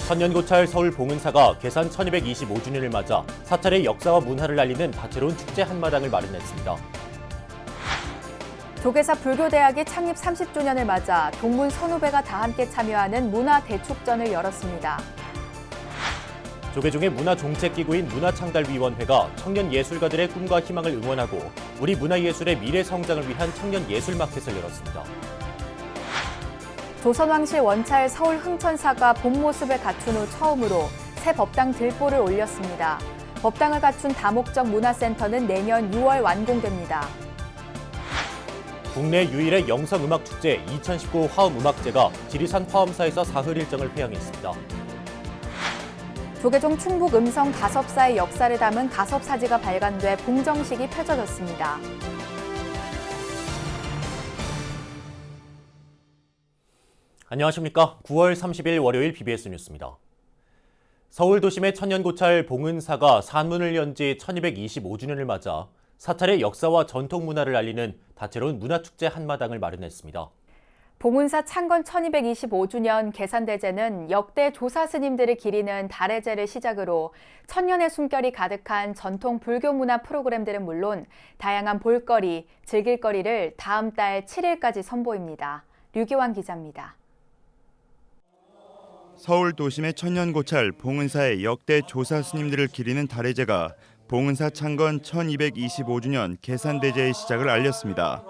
천년고찰 서울 봉은사가 개산 1225주년을 맞아 사찰의 역사와 문화를 알리는 다채로운 축제 한마당을 마련했습니다. 조계사 불교대학이 창립 30주년을 맞아 동문 선후배가 다 함께 참여하는 문화대축전을 열었습니다. 조계종의 문화종책기구인 문화창달위원회가 청년 예술가들의 꿈과 희망을 응원하고 우리 문화예술의 미래 성장을 위한 청년 예술마켓을 열었습니다. 조선왕실 원찰 서울 흥천사가 본 모습을 갖춘 후 처음으로 새 법당 들보를 올렸습니다. 법당을 갖춘 다목적 문화센터는 내년 6월 완공됩니다. 국내 유일의 영성음악축제 2019 화음음악제가 지리산 화엄사에서 사흘 일정을 회항했습니다. 조계종 충북 음성 가섭사의 역사를 담은 가섭사지가 발간돼 봉정식이 펼쳐졌습니다. 안녕하십니까. 9월 30일 월요일 BBS 뉴스입니다. 서울 도심의 천년고찰 봉은사가 산문을 연 지 1225주년을 맞아 사찰의 역사와 전통 문화를 알리는 다채로운 문화축제 한마당을 마련했습니다. 봉은사 창건 1225주년 계산대제는 역대 조사 스님들을 기리는 달해제를 시작으로 천년의 숨결이 가득한 전통 불교 문화 프로그램들은 물론 다양한 볼거리, 즐길거리를 다음 달 7일까지 선보입니다. 류기환 기자입니다. 서울 도심의 천년고찰 봉은사의 역대 조사 스님들을 기리는 달해제가 봉은사 창건 1225주년 계산대제의 시작을 알렸습니다.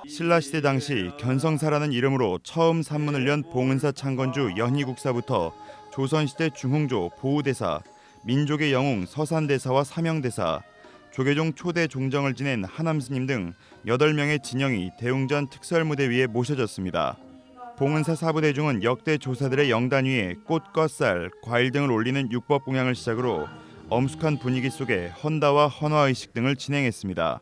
신라시대 당시 견성사라는 이름으로 처음 산문을 연 봉은사 창건주 연희국사부터 조선시대 중흥조 보우대사, 민족의 영웅 서산대사와 사명대사, 조계종 초대 종정을 지낸 하남스님 등 8명의 진영이 대웅전 특설무대 위에 모셔졌습니다. 봉은사 사부대중은 역대 조사들의 영단 위에 꽃과 쌀, 과일 등을 올리는 육법공양을 시작으로 엄숙한 분위기 속에 헌다와 헌화의식 등을 진행했습니다.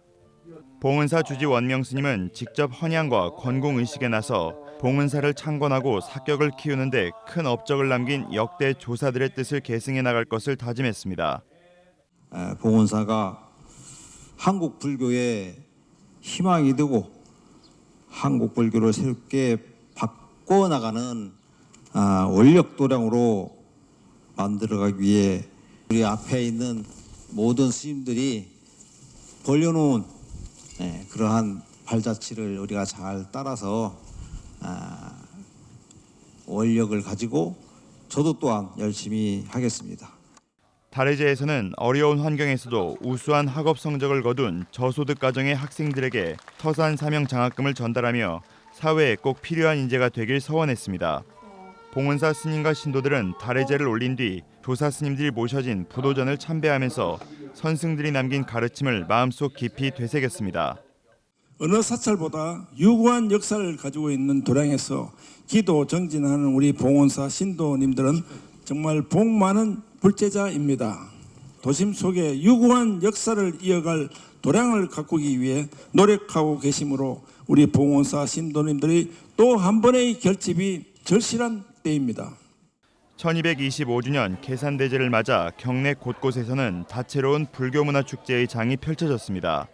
봉은사 주지 원명스님은 직접 헌양과 권공의식에 나서 봉은사를 창건하고 사격을 키우는 데 큰 업적을 남긴 역대 조사들의 뜻을 계승해 나갈 것을 다짐했습니다. 봉은사가 한국 불교의 희망이 되고 한국 불교를 새롭게 바꿔나가는 원력도량으로 만들어가기 위해 우리 앞에 있는 모든 스님들이 벌려놓은 그러한 발자취를 우리가 잘 따라서 원력을 가지고 저도 또한 열심히 하겠습니다. 달해제에서는 어려운 환경에서도 우수한 학업 성적을 거둔 저소득 가정의 학생들에게 서산 사명 장학금을 전달하며 사회에 꼭 필요한 인재가 되길 서원했습니다. 봉은사 스님과 신도들은 달해제를 올린 뒤 조사 스님들이 모셔진 부도전을 참배하면서 선승들이 남긴 가르침을 마음속 깊이 되새겼습니다. 어느 사찰보다 유구한 역사를 가지고 있는 도량에서 기도 정진하는 우리 봉은사 신도님들은 정말 복 많은 불제자입니다. 도심 속에 유구한 역사를 이어갈 도량을 가꾸기 위해 노력하고 계시므로 우리 봉은사 신도님들이 또 한 번의 결집이 절실한 때입니다. 1225주년 계산대제를 맞아 경내 곳곳에서는 다채로운 불교문화축제의 장이 펼쳐졌습니다.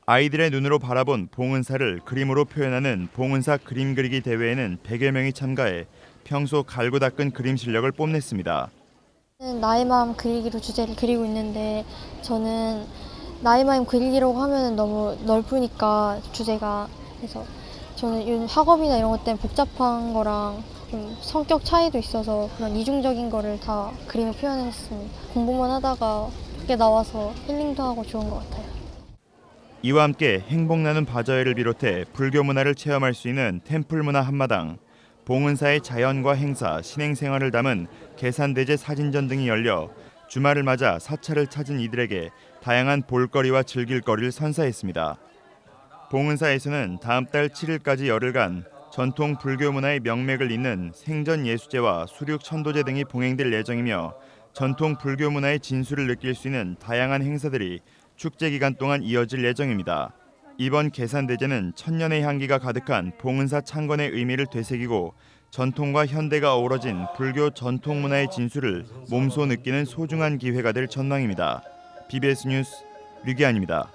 아이들의 눈으로 바라본 봉은사를 그림으로 표현하는 봉은사 그림 그리기 대회에는 100여 명이 참가해 평소 갈고 닦은 그림 실력을 뽐냈습니다. 나의 마음 그리기로 주제를 그리고 있는데 저는 나의 마음 그리기라고 하면 너무 넓으니까 주제가 그래서 저는 요즘 학업이나 이런 것 때문에 복잡한 거랑 좀 성격 차이도 있어서 그런 이중적인 거를 다 그림에 표현했습니다. 공부만 하다가 밖에 나와서 힐링도 하고 좋은 것 같아요. 이와 함께 행복 나눔 바자회를 비롯해 불교 문화를 체험할 수 있는 템플 문화 한마당, 봉은사의 자연과 행사, 신행생활을 담은 계산대제 사진전 등이 열려 주말을 맞아 사찰을 찾은 이들에게 다양한 볼거리와 즐길거리를 선사했습니다. 봉은사에서는 다음 달 7일까지 열흘간 전통 불교 문화의 명맥을 잇는 생전예수제와 수륙천도제 등이 봉행될 예정이며 전통 불교 문화의 진수를 느낄 수 있는 다양한 행사들이 축제 기간 동안 이어질 예정입니다. 이번 계산대제는 천년의 향기가 가득한 봉은사 창건의 의미를 되새기고 전통과 현대가 어우러진 불교 전통 문화의 진수를 몸소 느끼는 소중한 기회가 될 전망입니다. BBS 뉴스 류기환입니다.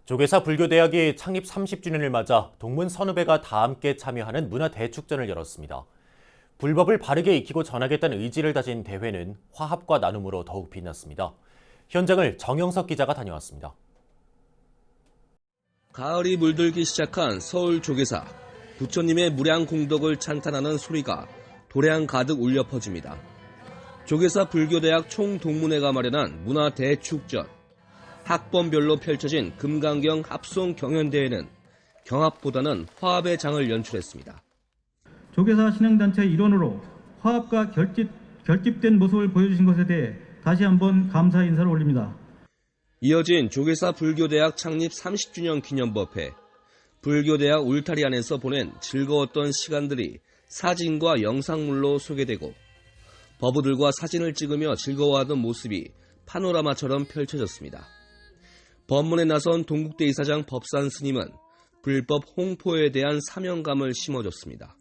조계사 불교대학이 창립 30주년을 맞아 동문 선후배가 다 함께 참여하는 문화대축전을 열었습니다. 불법을 바르게 익히고 전하겠다는 의지를 다진 대회는 화합과 나눔으로 더욱 빛났습니다. 현장을 정영석 기자가 다녀왔습니다. 가을이 물들기 시작한 서울 조계사. 부처님의 무량 공덕을 찬탄하는 소리가 도량 가득 울려 퍼집니다. 조계사 불교대학 총동문회가 마련한 문화 대축전. 학번별로 펼쳐진 금강경 합송 경연대회는 경합보다는 화합의 장을 연출했습니다. 조계사 신앙단체의 일원으로 화합과 결집된 모습을 보여주신 것에 대해 다시 한번 감사 인사를 올립니다. 이어진 조계사 불교대학 창립 30주년 기념법회. 불교대학 울타리 안에서 보낸 즐거웠던 시간들이 사진과 영상물로 소개되고 법우들과 사진을 찍으며 즐거워하던 모습이 파노라마처럼 펼쳐졌습니다. 법문에 나선 동국대 이사장 법산 스님은 불법 홍포에 대한 사명감을 심어줬습니다.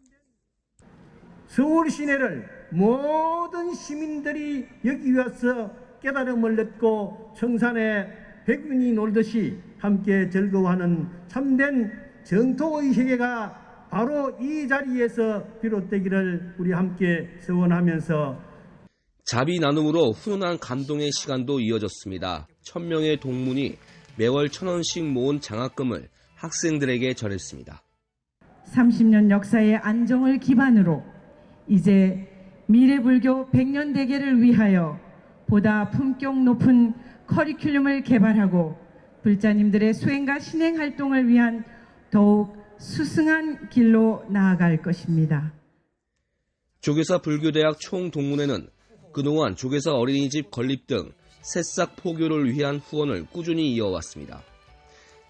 서울 시내를 모든 시민들이 여기 와서 깨달음을 얻고 청산에 백운이 놀듯이 함께 즐거워하는 참된 정토의 세계가 바로 이 자리에서 비롯되기를 우리 함께 소원하면서 자비 나눔으로 훈훈한 감동의 시간도 이어졌습니다. 1000명의 동문이 매월 1,000원씩 모은 장학금을 학생들에게 전했습니다. 30년 역사의 안정을 기반으로 이제 미래불교 100년 대계를 위하여 보다 품격 높은 커리큘럼을 개발하고 불자님들의 수행과 신행 활동을 위한 더욱 수승한 길로 나아갈 것입니다. 조계사 불교대학 총동문회는 그동안 조계사 어린이집 건립 등 새싹 포교를 위한 후원을 꾸준히 이어왔습니다.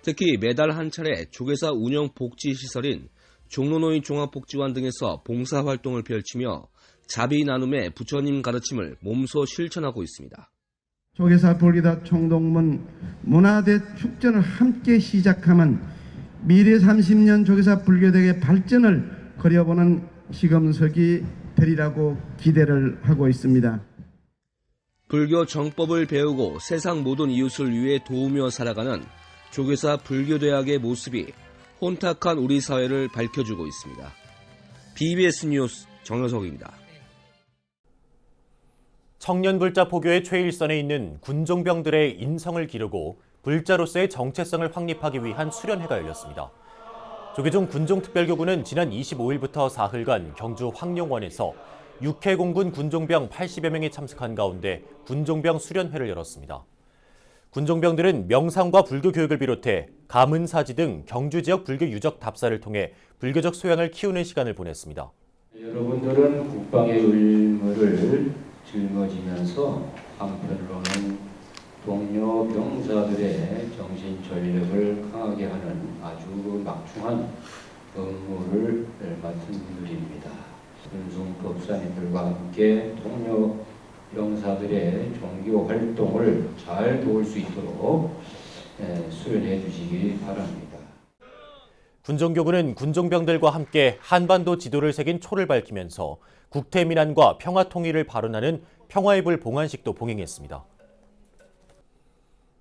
특히 매달 한 차례 조계사 운영 복지시설인 종로노인 종합복지관 등에서 봉사활동을 펼치며 자비 나눔의 부처님 가르침을 몸소 실천하고 있습니다. 조계사 불교대학 총동문 문화대 축전을 함께 시작하면 미래 30년 조계사 불교대학의 발전을 그려보는 시금석이 되리라고 기대를 하고 있습니다. 불교 정법을 배우고 세상 모든 이웃을 위해 도우며 살아가는 조계사 불교대학의 모습이 혼탁한 우리 사회를 밝혀주고 있습니다. BBS 뉴스 정여석입니다. 청년불자 포교의 최일선에 있는 군종병들의 인성을 기르고 불자로서의 정체성을 확립하기 위한 수련회가 열렸습니다. 조계종 군종특별교구는 지난 25일부터 사흘간 경주 황룡원에서 육해공군 군종병 80여 명이 참석한 가운데 군종병 수련회를 열었습니다. 군종병들은 명상과 불교 교육을 비롯해 가문사지 등 경주 지역 불교 유적 답사를 통해 불교적 소양을 키우는 시간을 보냈습니다. 여러분들은 국방의 의무를 짊어지면서 한편으로는 동료 병사들의 정신 전력을 강하게 하는 아주 막중한 업무를 맡은 분들입니다. 군중법사님들과 함께 동료 병사들의 종교 활동을 잘 도울 수 있도록 수련해 주시기 바랍니다. 군종교구는 군종병들과 함께 한반도 지도를 새긴 초를 밝히면서 국태민안과 평화 통일을 발언하는 평화의 불 봉안식도 봉행했습니다.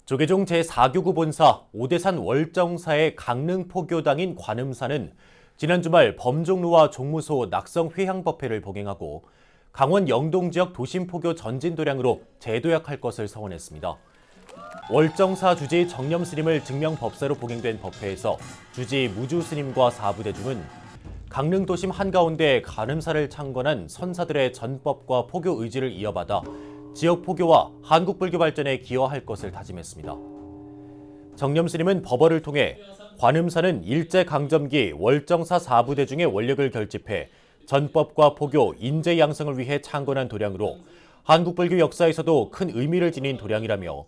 조계종 제4교구 본사 오대산 월정사의 강릉포교당인 관음사는 지난 주말 범종루와 종무소 낙성 회향법회를 봉행하고 강원 영동 지역 도심포교 전진도량으로 재도약할 것을 서원했습니다. 월정사 주지 정념 스님을 증명법사로 봉행된 법회에서 주지 무주 스님과 사부대중은 강릉 도심 한가운데 관음사를 창건한 선사들의 전법과 포교 의지를 이어받아 지역 포교와 한국 불교 발전에 기여할 것을 다짐했습니다. 정념 스님은 법어를 통해 관음사는 일제강점기 월정사 사부대중의 원력을 결집해 전법과 포교, 인재 양성을 위해 창건한 도량으로 한국 불교 역사에서도 큰 의미를 지닌 도량이라며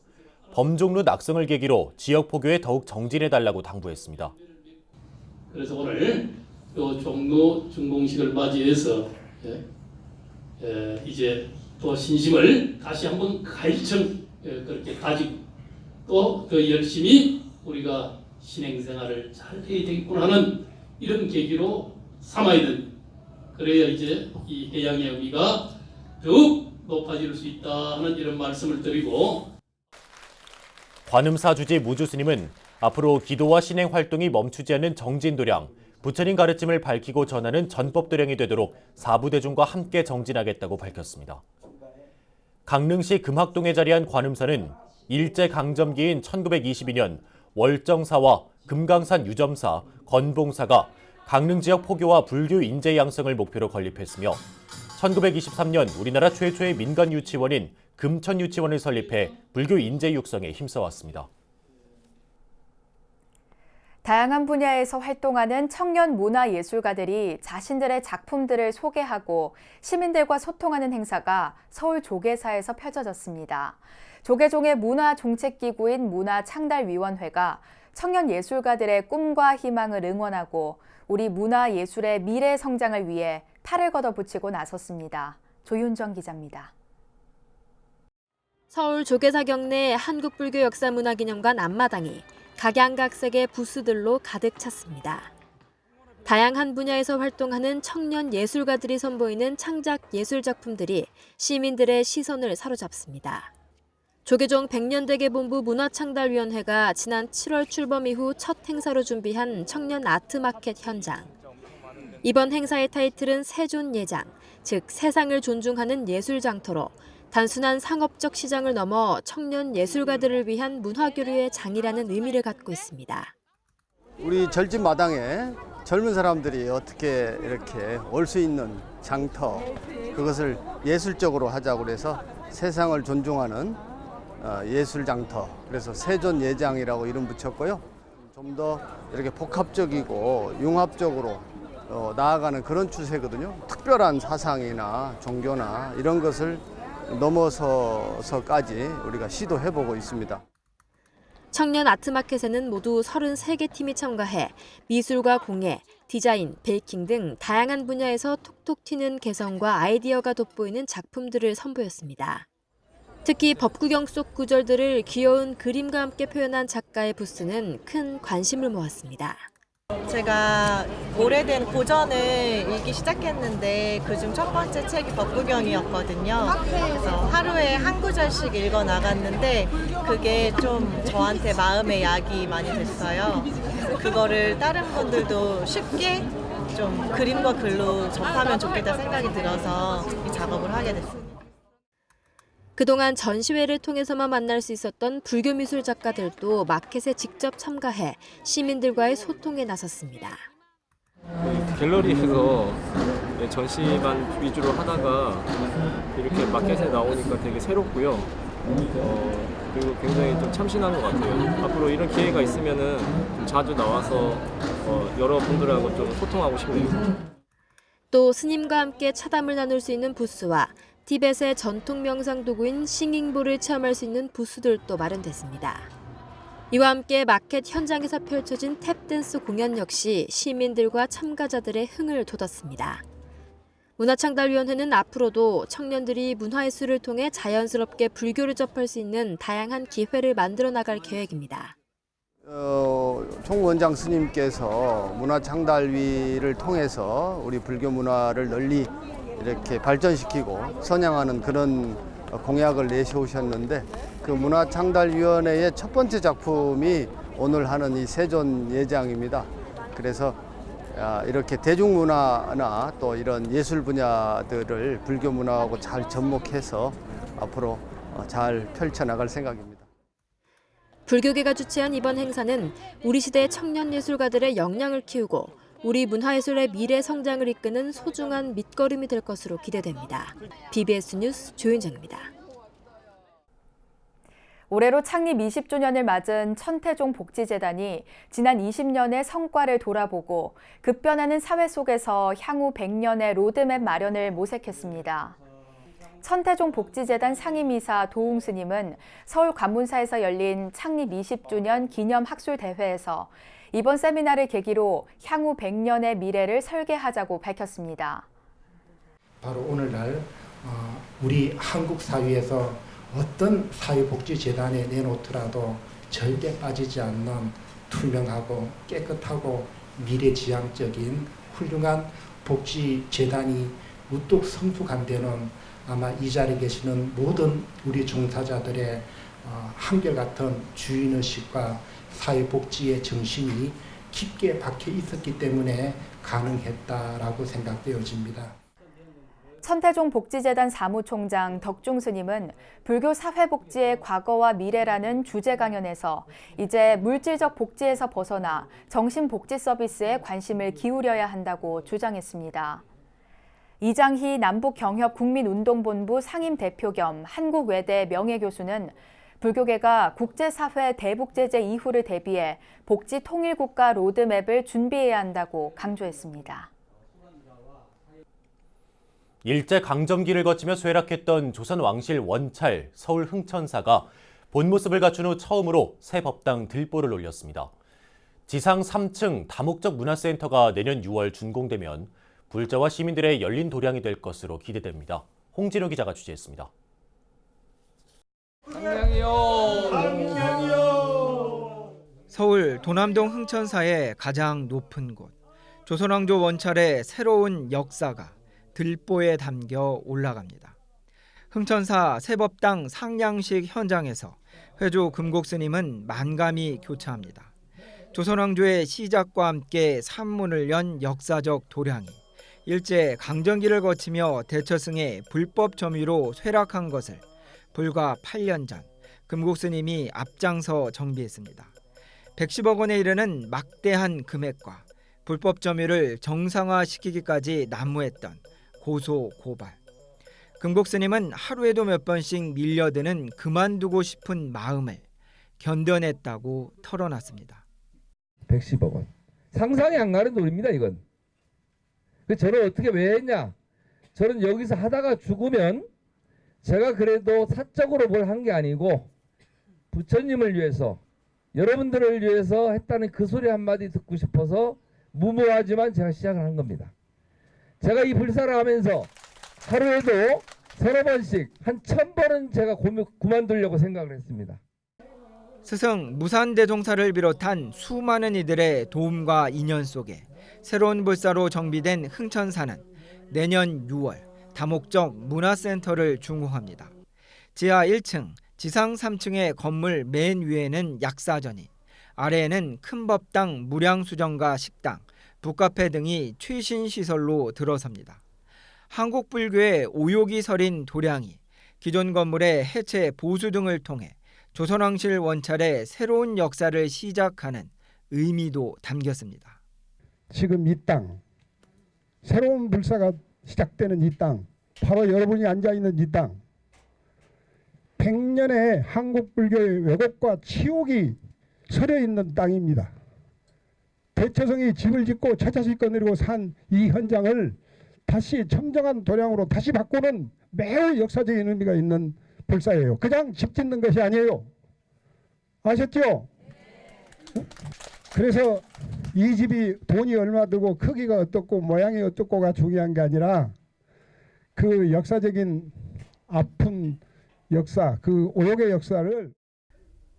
범종루 낙성을 계기로 지역 포교에 더욱 정진해달라고 당부했습니다. 그래서 오늘 또 종로 준공식을 맞이해서 이제 또 신심을 다시 한번 가일청 그렇게 가지고 또 더 열심히 우리가 신행생활을 잘 해야 되겠구나 하는 이런 계기로 삼아야 된다. 그래야 이제 이 해양의 의미가 더욱 높아질 수 있다 하는 이런 말씀을 드리고, 관음사 주지 무주 스님은 앞으로 기도와 신행 활동이 멈추지 않는 정진도량, 부처님 가르침을 밝히고 전하는 전법도량이 되도록 사부대중과 함께 정진하겠다고 밝혔습니다. 강릉시 금학동에 자리한 관음사는 일제강점기인 1922년 월정사와 금강산 유점사, 건봉사가 강릉 지역 포교와 불교 인재 양성을 목표로 건립했으며 1923년 우리나라 최초의 민간 유치원인 금천유치원을 설립해 불교 인재 육성에 힘써왔습니다. 다양한 분야에서 활동하는 청년 문화예술가들이 자신들의 작품들을 소개하고 시민들과 소통하는 행사가 서울 조계사에서 펼쳐졌습니다. 조계종의 문화종책기구인 문화창달위원회가 청년 예술가들의 꿈과 희망을 응원하고 우리 문화예술의 미래 성장을 위해 팔을 걷어붙이고 나섰습니다. 조윤정 기자입니다. 서울 조계사 경내 한국불교역사문화기념관 앞마당이 각양각색의 부스들로 가득 찼습니다. 다양한 분야에서 활동하는 청년 예술가들이 선보이는 창작 예술 작품들이 시민들의 시선을 사로잡습니다. 조계종 100년대계 본부 문화창달위원회가 지난 7월 출범 이후 첫 행사로 준비한 청년 아트마켓 현장. 이번 행사의 타이틀은 세존예장, 즉 세상을 존중하는 예술장터로 단순한 상업적 시장을 넘어 청년 예술가들을 위한 문화교류의 장이라는 의미를 갖고 있습니다. 우리 절집 마당에 젊은 사람들이 어떻게 이렇게 올 수 있는 장터, 그것을 예술적으로 하자고 해서 세상을 존중하는 예술장터, 그래서 세존예장이라고 이름 붙였고요. 좀 더 이렇게 복합적이고 융합적으로 나아가는 그런 추세거든요. 특별한 사상이나 종교나 이런 것을 넘어서서까지 우리가 시도해보고 있습니다. 청년 아트마켓에는 모두 33개 팀이 참가해 미술과 공예, 디자인, 베이킹 등 다양한 분야에서 톡톡 튀는 개성과 아이디어가 돋보이는 작품들을 선보였습니다. 특히 법구경 속 구절들을 귀여운 그림과 함께 표현한 작가의 부스는 큰 관심을 모았습니다. 제가 오래된 고전을 읽기 시작했는데 그중 첫 번째 책이 법구경이었거든요. 그래서 하루에 한 구절씩 읽어 나갔는데 그게 좀 저한테 마음의 약이 많이 됐어요. 그거를 다른 분들도 쉽게 좀 그림과 글로 접하면 좋겠다 생각이 들어서 이 작업을 하게 됐습니다. 그동안 전시회를 통해서만 만날 수 있었던 불교미술 작가들도 마켓에 직접 참가해 시민들과의 소통에 나섰습니다. 갤러리에서 전시만 위주로 하다가 이렇게 마켓에 나오니까 되게 새롭고요. 그리고 굉장히 좀 참신한 것 같아요. 앞으로 이런 기회가 있으면은 좀 자주 나와서 여러분들하고 좀 소통하고 싶네요. 또 스님과 함께 차담을 나눌 수 있는 부스와 티벳의 전통 명상 도구인 싱잉볼을 체험할 수 있는 부스들도 마련됐습니다. 이와 함께 마켓 현장에서 펼쳐진 탭댄스 공연 역시 시민들과 참가자들의 흥을 돋았습니다. 문화창달위원회는 앞으로도 청년들이 문화예술을 통해 자연스럽게 불교를 접할 수 있는 다양한 기회를 만들어 나갈 계획입니다. 총원장 스님께서 문화창달위를 통해서 우리 불교 문화를 널리 이렇게 발전시키고 선양하는 그런 공약을 내세우셨는데 그 문화창달위원회의 첫 번째 작품이 오늘 하는 이 세존예장입니다. 그래서 이렇게 대중문화나 또 이런 예술 분야들을 불교 문화하고 잘 접목해서 앞으로 잘 펼쳐나갈 생각입니다. 불교계가 주최한 이번 행사는 우리 시대의 청년 예술가들의 역량을 키우고 우리 문화예술의 미래 성장을 이끄는 소중한 밑거름이 될 것으로 기대됩니다. BBS 뉴스 조윤정입니다. 올해로 창립 20주년을 맞은 천태종 복지재단이 지난 20년의 성과를 돌아보고 급변하는 사회 속에서 향후 100년의 로드맵 마련을 모색했습니다. 천태종 복지재단 상임이사 도웅 스님은 서울 관문사에서 열린 창립 20주년 기념 학술 대회에서 이번 세미나를 계기로 향후 100년의 미래를 설계하자고 밝혔습니다. 바로 오늘날 우리 한국 사회에서 어떤 사회복지재단에 내놓더라도 절대 빠지지 않는 투명하고 깨끗하고 미래지향적인 훌륭한 복지재단이 우뚝 성숙한 데는 아마 이 자리에 계시는 모든 우리 종사자들의 한결같은 주인의식과 사회복지의 정신이 깊게 박혀 있었기 때문에 가능했다라고 생각되어집니다. 천태종 복지재단 사무총장 덕중 스님은 불교 사회복지의 과거와 미래라는 주제 강연에서 이제 물질적 복지에서 벗어나 정신복지 서비스에 관심을 기울여야 한다고 주장했습니다. 이장희 남북경협국민운동본부 상임대표 겸 한국외대 명예교수는 불교계가 국제사회 대북제재 이후를 대비해 복지 통일국가 로드맵을 준비해야 한다고 강조했습니다. 일제강점기를 거치며 쇠락했던 조선 왕실 원찰 서울 흥천사가 본 모습을 갖춘 후 처음으로 새 법당 들보를 올렸습니다. 지상 3층 다목적 문화센터가 내년 6월 준공되면 불자와 시민들의 열린 도량이 될 것으로 기대됩니다. 홍진호 기자가 취재했습니다. 서울 도남동 흥천사의 가장 높은 곳, 조선왕조 원찰의 새로운 역사가 들보에 담겨 올라갑니다. 흥천사 새법당 상량식 현장에서 회조 금곡스님은 만감이 교차합니다. 조선왕조의 시작과 함께 산문을 연 역사적 도량이 일제 강점기를 거치며 대처승의 불법 점유로 쇠락한 것을 불과 8년 전 금곡스님이 앞장서 정비했습니다. 110억 원에 이르는 막대한 금액과 불법 점유를 정상화시키기까지 난무했던 고소 고발. 금곡스님은 하루에도 몇 번씩 밀려드는 그만두고 싶은 마음을 견뎌냈다고 털어놨습니다. 110억 원. 상상이 안 가는 돈입니다, 이건. 저는 어떻게 왜 했냐? 저는 여기서 하다가 죽으면 제가 그래도 사적으로 뭘 한 게 아니고 부처님을 위해서, 여러분들을 위해서 했다는 그 소리 한마디 듣고 싶어서 무모하지만 제가 시작을 한 겁니다. 제가 이 불사를 하면서 하루에도 서너 번씩 한 1000번은 제가 그만두려고 생각을 했습니다. 스승 무산대종사를 비롯한 수많은 이들의 도움과 인연 속에 새로운 불사로 정비된 흥천사는 내년 6월 다목적 문화센터를 준공합니다. 지하 1층, 지상 3층의 건물 맨 위에는 약사전이, 아래에는 큰 법당 무량수정과 식당, 북카페 등이 최신 시설로 들어섭니다. 한국 불교의 오욕이 서린 도량이 기존 건물의 해체 보수 등을 통해 조선왕실 원찰의 새로운 역사를 시작하는 의미도 담겼습니다. 지금 이 땅, 새로운 불사가 시작되는 이 땅, 바로 여러분이 앉아있는 이 땅, 100년의 한국 불교의 왜곡과 치욕이 서려 있는 땅입니다. 대처성이 집을 짓고 처자식 거느리고 산 이 현장을 다시 청정한 도량으로 다시 바꾸는 매우 역사적인 의미가 있는 불사예요. 그냥 집 짓는 것이 아니에요. 아셨죠? 그래서 이 집이 돈이 얼마 들고 크기가 어떻고 모양이 어떻고가 중요한 게 아니라 그 역사적인 아픈 역사, 그 오욕의 역사를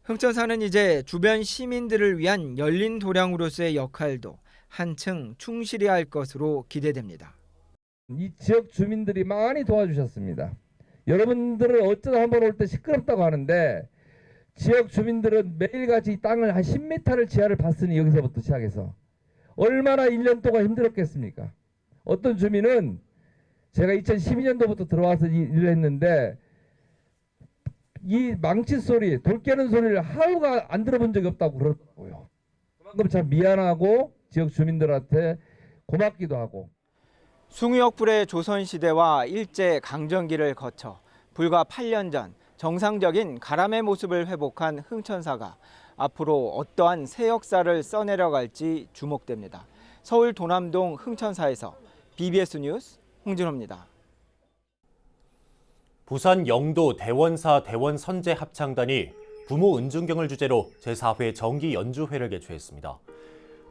흥천사는 이제 주변 시민들을 위한 열린 도량으로서의 역할도 한층 충실히 할 것으로 기대됩니다. 이 지역 주민들이 많이 도와주셨습니다. 여러분들은 어쩌다 한번 올 때 시끄럽다고 하는데 지역 주민들은 매일같이 이 땅을 한 10m를 지하를 봤으니 여기서부터 시작해서 얼마나 1년 동안 힘들었겠습니까? 어떤 주민은 제가 2012년도부터 들어와서 일을 했는데 이 망치 소리, 돌 깨는 소리를 하루가 안 들어본 적이 없다고 그러더라고요. 그만큼 참 미안하고 지역 주민들한테 고맙기도 하고. 숭유역불의 조선시대와 일제강점기를 거쳐 불과 8년 전 정상적인 가람의 모습을 회복한 흥천사가 앞으로 어떠한 새 역사를 써내려갈지 주목됩니다. 서울 도남동 흥천사에서 BBS 뉴스 홍진호입니다. 부산 영도 대원사 대원선제 합창단이 부모 은중경을 주제로 제4회 정기 연주회를 개최했습니다.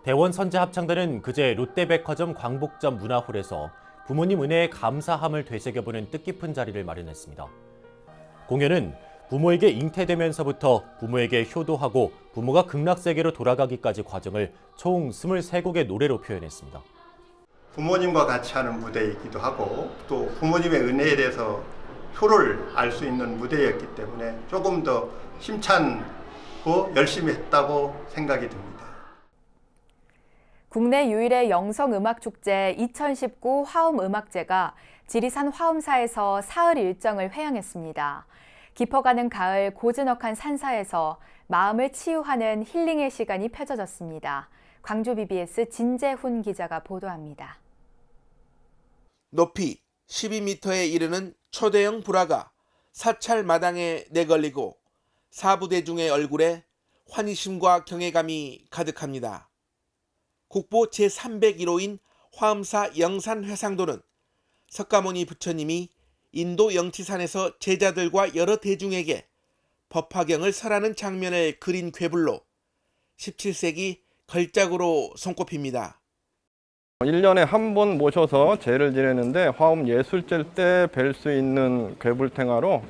대원선제 합창단은 그제 롯데백화점 광복점 문화홀에서 부모님 은혜에 감사함을 되새겨보는 뜻깊은 자리를 마련했습니다. 공연은 부모에게 잉태되면서부터 부모에게 효도하고 부모가 극락세계로 돌아가기까지 과정을 총 23곡의 노래로 표현했습니다. 부모님과 같이 하는 무대이기도 하고 또 부모님의 은혜에 대해서 효를 알 수 있는 무대였기 때문에 조금 더 힘찬고 열심히 했다고 생각이 듭니다. 국내 유일의 영성음악축제 2019 화엄음악제가 지리산 화엄사에서 사흘 일정을 회항했습니다. 깊어가는 가을 고즈넉한 산사에서 마음을 치유하는 힐링의 시간이 펼쳐졌습니다. 광주 BBS 진재훈 기자가 보도합니다. 높이 12m에 이르는 초대형 불화가 사찰 마당에 내걸리고 사부대중의 얼굴에 환희심과 경외감이 가득합니다. 국보 제301호인 화엄사 영산회상도는 석가모니 부처님이 인도 영치산에서 제자들과 여러 대중에게 법화경을 설하는 장면을 그린 괴불로 17세기 걸작으로 손꼽힙니다. 1년에 한 번 모셔서 제를 지내는데 화엄 예술절 때 뵐 수 있는 괴불탱화로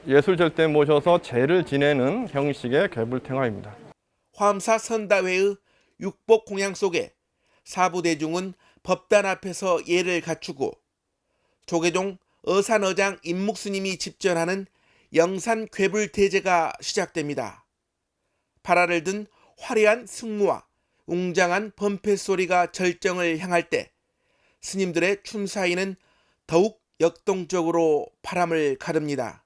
예술절 때 모셔서 제를 지내는 형식의 괴불탱화입니다. 화엄사 선다회의 육복 공양 속에 사부대중은 법단 앞에서 예를 갖추고 조계종 어산어장 임묵스님이 집전하는 영산 괴불대제가 시작됩니다. 발화를 든 화려한 승무와 웅장한 범패 소리가 절정을 향할 때 스님들의 춤사위는 더욱 역동적으로 바람을 가릅니다.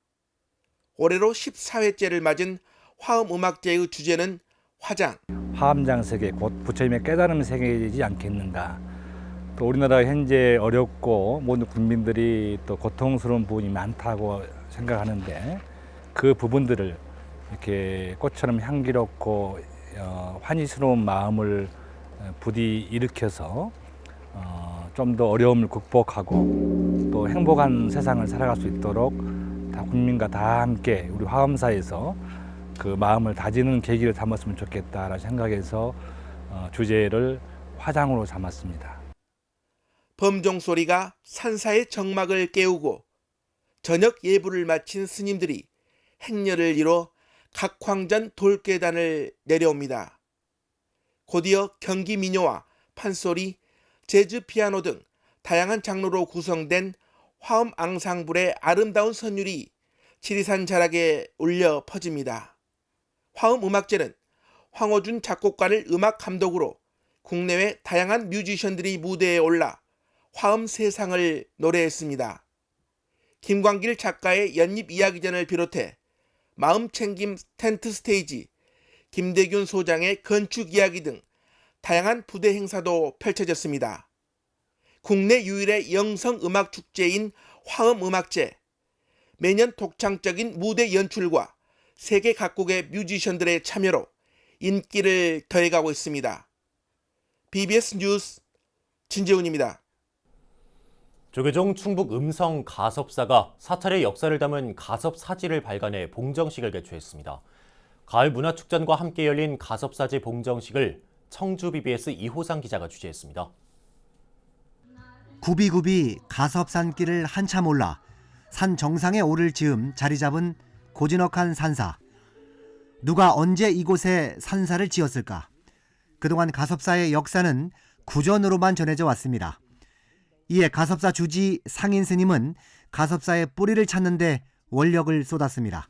올해로 14회째를 맞은 화엄음악제의 주제는 화장. 화엄장 세계, 곧 부처님의 깨달음 세계이지 않겠는가. 또 우리나라 현재 어렵고 모든 국민들이 또 고통스러운 부분이 많다고 생각하는데 그 부분들을 이렇게 꽃처럼 향기롭고 환희스러운 마음을 부디 일으켜서 좀 더 어려움을 극복하고 또 행복한 세상을 살아갈 수 있도록 다 국민과 다 함께 우리 화엄사에서 그 마음을 다지는 계기를 삼았으면 좋겠다라는 생각에서 주제를 화장으로 삼았습니다. 범종 소리가 산사의 정막을 깨우고 저녁 예불을 마친 스님들이 행렬을 이뤄 각황전 돌계단을 내려옵니다. 곧이어 경기 민요와 판소리, 재즈 피아노 등 다양한 장르로 구성된 화엄 앙상블의 아름다운 선율이 지리산 자락에 울려 퍼집니다. 화엄 음악제는 황호준 작곡가를 음악 감독으로 국내외 다양한 뮤지션들이 무대에 올라 화엄 세상을 노래했습니다. 김광길 작가의 연립 이야기전을 비롯해 마음챙김 텐트 스테이지, 김대균 소장의 건축 이야기 등 다양한 부대 행사도 펼쳐졌습니다. 국내 유일의 영성음악축제인 화엄음악제, 매년 독창적인 무대 연출과 세계 각국의 뮤지션들의 참여로 인기를 더해가고 있습니다. BBS 뉴스 진재훈입니다. 조계종 충북 음성 가섭사가 사찰의 역사를 담은 가섭 사지를 발간해 봉정식을 개최했습니다. 가을 문화축전과 함께 열린 가섭사지 봉정식을 청주 BBS 이호상 기자가 취재했습니다. 굽이굽이 가섭산길을 한참 올라 산 정상에 오를 즈음 자리 잡은 고즈넉한 산사. 누가 언제 이곳에 산사를 지었을까? 그동안 가섭사의 역사는 구전으로만 전해져 왔습니다. 이에 가섭사 주지 상인 스님은 가섭사의 뿌리를 찾는데 원력을 쏟았습니다.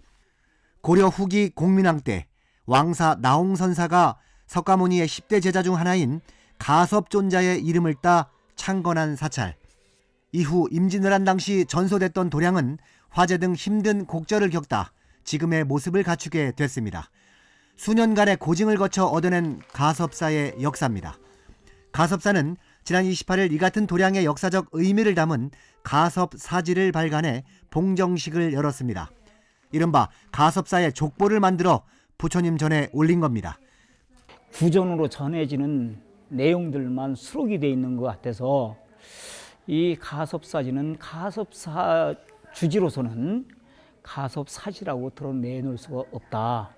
고려 후기 공민왕 때 왕사 나홍선사가 석가모니의 10대 제자 중 하나인 가섭존자의 이름을 따 창건한 사찰. 이후 임진왜란 당시 전소됐던 도량은 화재 등 힘든 곡절을 겪다 지금의 모습을 갖추게 됐습니다. 수년간의 고증을 거쳐 얻어낸 가섭사의 역사입니다. 가섭사는 지난 28일 이 같은 도량의 역사적 의미를 담은 가섭사지를 발간해 봉정식을 열었습니다. 이른바 가섭사의 족보를 만들어 부처님 전에 올린 겁니다. 구전으로 전해지는 내용들만 수록이 되어 있는 것 같아서 이 가섭사지는 가섭사 주지로서는 가섭사지라고 드러내놓을 수가 없다.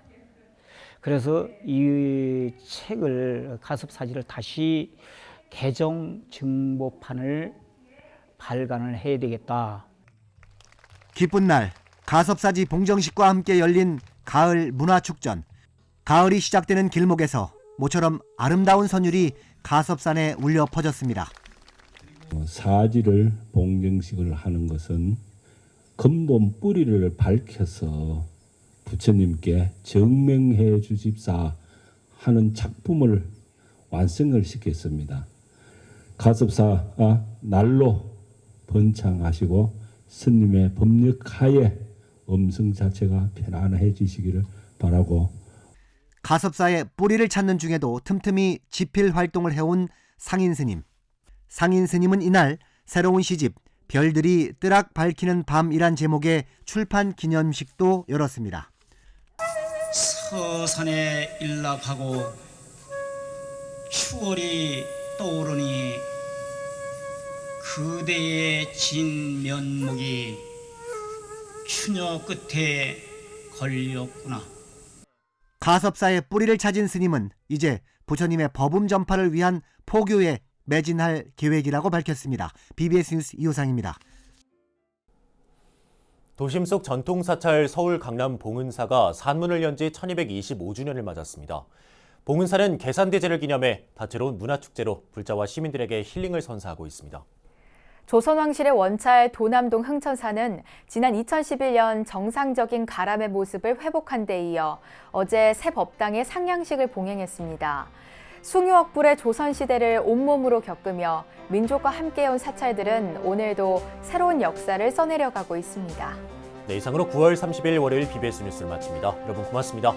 그래서 이 책을 가섭사지를 다시 개정 증보판을 발간을 해야 되겠다. 기쁜 날 가섭사지 봉정식과 함께 열린 가을 문화축전. 가을이 시작되는 길목에서 모처럼 아름다운 선율이 가섭산에 울려 퍼졌습니다. 사지를 봉정식을 하는 것은 금돈 뿌리를 밝혀서 부처님께 정명해 주십사 하는 작품을 완성을 시켰습니다. 가섭사가 날로 번창하시고 스님의 법력하에 음성 자체가 편안해지시기를 바라고, 가섭사의 뿌리를 찾는 중에도 틈틈이 집필 활동을 해온 상인 스님. 상인 스님은 이날 새로운 시집 별들이 뜨락 밝히는 밤이란 제목의 출판 기념식도 열었습니다. 서산에 일락하고 추월이 떠오르니 그대의 진 면목이 추녀 끝에 걸렸구나. 가섭사의 뿌리를 찾은 스님은 이제 부처님의 법음 전파를 위한 포교에 매진할 계획이라고 밝혔습니다. BBS 뉴스 이호상입니다. 도심 속 전통사찰 서울 강남 봉은사가 산문을 연 지 1225주년을 맞았습니다. 봉은사는 계산대제를 기념해 다채로운 문화축제로 불자와 시민들에게 힐링을 선사하고 있습니다. 조선왕실의 원찰 도남동 흥천사는 지난 2011년 정상적인 가람의 모습을 회복한 데 이어 어제 새 법당의 상냥식을 봉행했습니다. 숭유억 불의 조선시대를 온몸으로 겪으며 민족과 함께해온 사찰들은 오늘도 새로운 역사를 써내려가고 있습니다. 네, 이상으로 9월 30일 월요일 BBS 뉴스를 마칩니다. 여러분 고맙습니다.